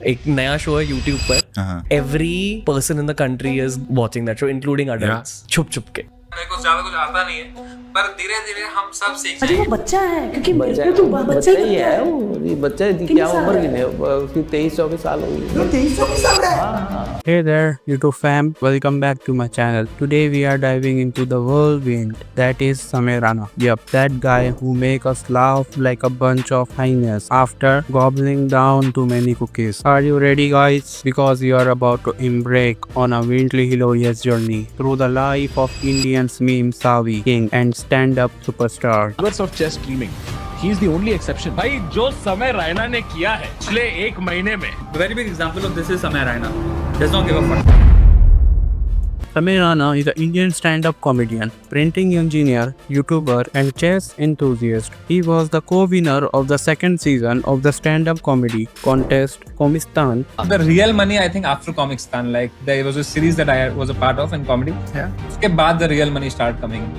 एक नया शो है यूट्यूब पर, every person in the country is watching that show including adults, छुप छुप के। मेरे को ज्यादा कुछ आता नहीं है, पर धीरे धीरे हम सब सीख अरे वो जाएंगे। बच्चा है, क्योंकि मेरे को तो बच्चा ही लगता है। वो ये बच्चा की क्या उम्र की है, उसकी 23-24 साल होगी। 23 साल का है। Hey there, YouTube fam, welcome back to my channel. Today we are diving into the whirlwind that is Samay Rana. Yup, that guy who make us laugh like a bunch of hyenas after gobbling down too many cookies. Are you ready guys? Because you are about to embark on a wildly hilarious journey through the life of Indian's meme savvy king and stand-up superstar. Hours of chess streaming. He is the only exception. भाई जो समय रैना ने किया है पिछले एक महीने में, very big example of this is Samay Raina. Does not give a fuck. Samay Rana is an Indian stand-up comedian, printing engineer, YouTuber, and chess enthusiast. He was the co-winner of the second season of the stand-up comedy contest Comistan. The real money, I think, after Comicstan, like there was a series that I was a part of in comedy. Yeah. उसके बाद the real money start coming,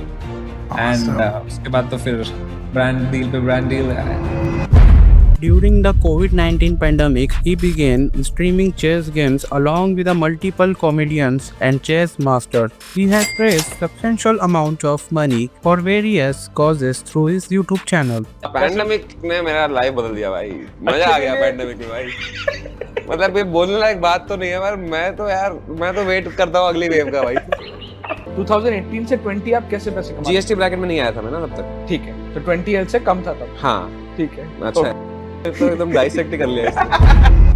and उसके बाद तो फिर brand deal During the COVID-19 pandemic, he began streaming chess games along with the multiple comedians and chess masters. He has raised substantial amount of money for various causes through his YouTube channel. Pandemic ने मेरा life बदल दिया भाई, मजा आ गया pandemic में भाई। मतलब ये बोलने लायक बात तो नहीं है, पर मैं तो वेट करता हूँ अगली वेव का भाई। 2018 से 20 आप कैसे पैसे कमाते? जीएसटी ब्रैकेट में नहीं आया था मैं ना तब तक। ठीक है, तो 20 से कम था तब। हाँ ठीक है, अच्छा है, तो एकदम डाइसेक्ट कर लिया।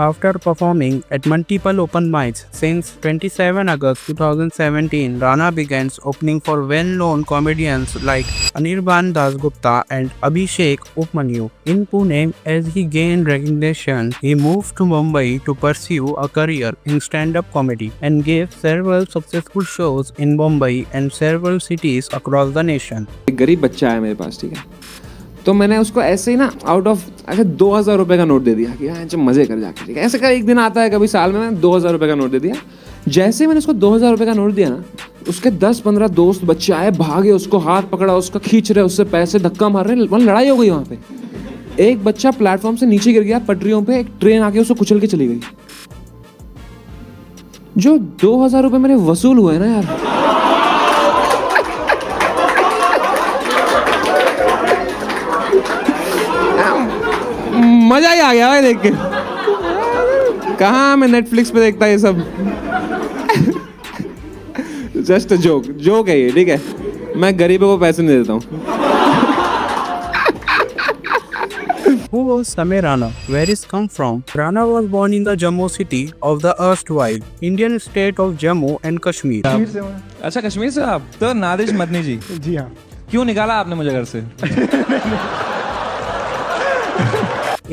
After performing at multiple open mics since 27 August 2017, Rana began opening for well-known comedians like Anirban Dasgupta and Abhishek Upmanyu. In Pune, as he gained recognition, he moved to Mumbai to pursue a career in stand-up comedy and gave several successful shows in Mumbai and several cities across the nation. एक गरीब बच्चा है मेरे पास, ठीक है, तो मैंने उसको ऐसे ही ना आउट ऑफ ऐसे 2000 रुपये का नोट दे दिया कि हाँ जब मजे कर जाके, ठीक है, ऐसे का एक दिन आता है कभी साल में, मैंने 2000 रुपये का नोट दे दिया। जैसे ही मैंने उसको 2000 रुपये का नोट दिया ना, उसके 10-15 दोस्त बच्चे आए, भागे, उसको हाथ पकड़ा, उसका खींच रहे, उससे पैसे धक्का मार रहे, वहाँ लड़ाई हो गई। वहाँ पे एक बच्चा प्लेटफॉर्म से नीचे गिर गया, पटरियों पे एक ट्रेन आके उसको कुचल के चली गई। जो 2000 रुपये मेरे वसूल हुए ना यार, मजा ही आ गया भाई देख के। कहाँ मैं नेटफ्लिक्स पे देखता ये सब। जस्ट जोक है ये, ठीक है, मैं गरीबों को पैसे नहीं देता हूँ। Who was Samay Rana? Where is come from? Rana was born in the Jammu city of the erstwhile Indian state of Jammu and Kashmir. अच्छा, कश्मीर से आप? तो नादिश मदनी जी। जी हाँ। क्यों निकाला आपने मुझे घर से?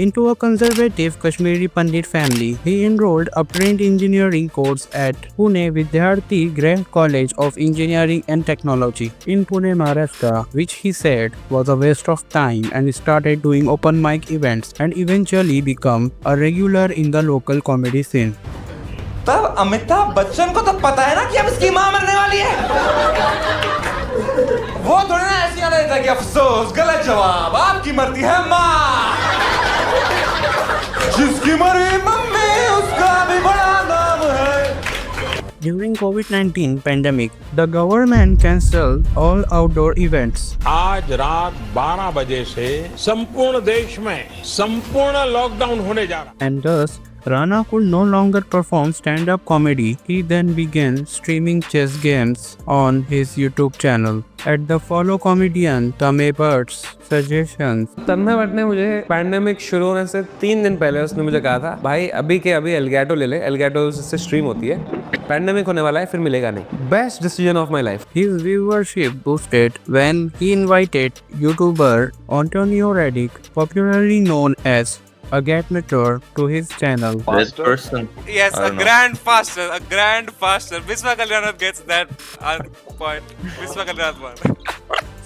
Into a conservative Kashmiri Pandit family, he enrolled a print engineering course at Pune Vidyarthi Grant College of Engineering and Technology in Pune, Maharashtra, which he said was a waste of time, and started doing open mic events and eventually become a regular in the local comedy scene. तब अमिताभ बच्चन को तो पता है ना कि अब इसकी माँ मरने वाली है। वो थोड़ी ना ऐसी आ रहा था कि अफसोस, गलत जवाब, आपकी मरती है माँ। जिसकी मरी मम्मी उसका भी बड़ा नाम है। During COVID-19 pandemic, the government cancelled all outdoor events. आज रात 12 बजे से संपूर्ण देश में संपूर्ण लॉकडाउन होने जा रहा है। And thus, Rana could no longer perform stand-up comedy. He then began streaming chess games on his YouTube channel. At the follow comedian Tame Bhatt's suggestions, तन्मय भट्ट ने मुझे पैंडेमिक शुरू होने से 3 दिन पहले उसने मुझे कहा था, भाई अभी के अभी एलगैटो ले ले, एलगैटो से स्ट्रीम होती है, पैंडेमिक होने वाला है, फिर मिलेगा नहीं। Best decision of my life. his viewership boosted when he invited YouTuber Antonio Redick, popularly known as a Gatmator, to his channel. Best person. Yes, a grandfaster. Visva Kalyanath gets that point. Visva Kalyanath.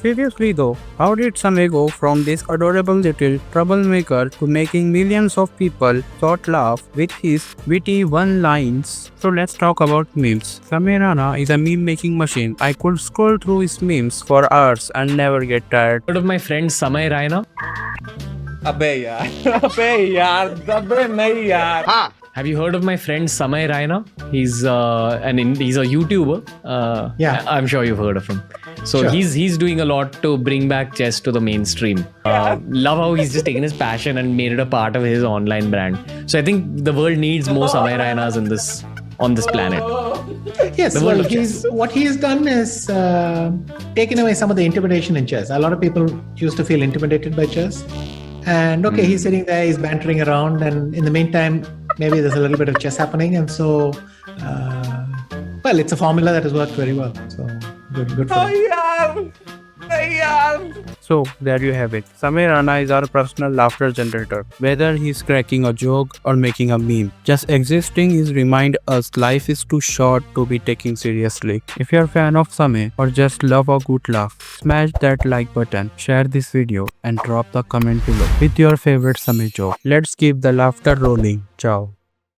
Seriously though, how did Samay go from this adorable little troublemaker to making millions of people short laugh with his witty one-lines? So let's talk about memes. Samay Rana is a meme-making machine. I could scroll through his memes for hours and never get tired. One of my friends, Samay Raina, अबे यार नहीं यार. Have you heard of my friend Samay Raina? He's he's a YouTuber. Yeah. I'm sure you've heard of him. So Sure. he's doing a lot to bring back chess to the mainstream. Love how he's just taken his passion and made it a part of his online brand. So I think the world needs more Samay Rainas on this planet. Yes, The world well, of chess. what he's done is taken away some of the intimidation in chess. A lot of people used to feel intimidated by chess. And okay, he's sitting there, he's bantering around, and in the meantime, maybe there's a little bit of chess happening. And so, well, it's a formula that has worked very well. So, good for him. So there you have it. Samay Rana is our personal laughter generator. Whether he's cracking a joke or making a meme, just existing is remind us life is too short to be taken seriously. If you're a fan of Samay or just love a good laugh, smash that like button, share this video and drop the comment below with your favorite Samay joke. Let's keep the laughter rolling. Ciao.